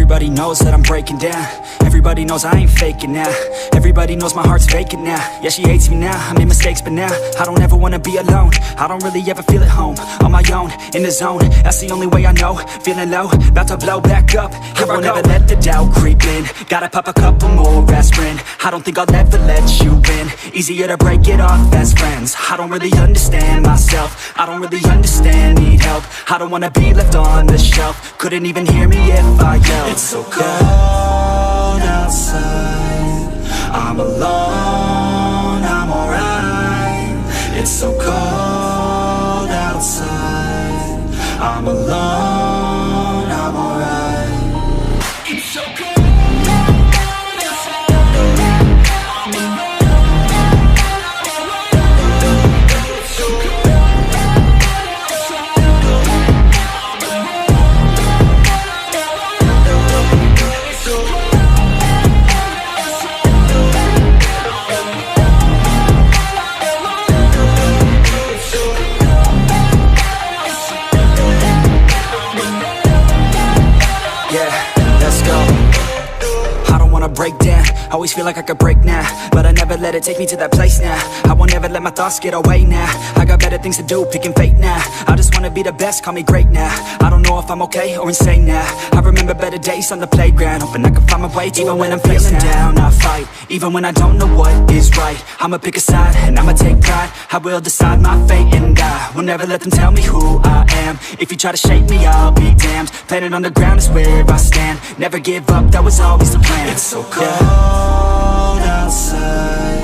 Everybody knows that I'm breaking down. Everybody knows I ain't faking now. Everybody knows my heart's vacant now. Yeah, she hates me now, I made mistakes, but now I don't ever wanna be alone. I don't really ever feel at home. On my own, in the zone, that's the only way I know. Feeling low, about to blow back up. I won't ever let the doubt creep in. Gotta pop a couple more aspirin. I don't think I'll ever let you in. Easier to break it off best friends. I don't really understand myself. I don't really understand, need help. I don't wanna be left on the shelf. Couldn't even hear me if I yelled. It's so cold outside, I'm alone, I'm alright. It's so cold outside, I'm alone, I'm alright. It's so cold. Break down, always feel like I could break now, but I never let it take me to that place now. I won't ever let my thoughts get away now. I got better things to do, picking fate now. I just wanna be the best, call me great now. I don't know if I'm okay or insane now. I remember better days on the playground, hoping I can find my way to even when I'm feeling down, I fight, even when I don't know what is right. I'ma pick a side, and I'ma take pride. I will decide my fate, and I will never let them tell me who I am. If you try to shake me, I'll be damned. Planet on the ground is where I stand. Never give up, that was always the plan. It's so cold outside,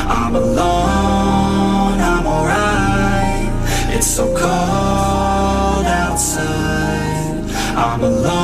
I'm alone, I'm alright. It's so cold outside, I'm alone.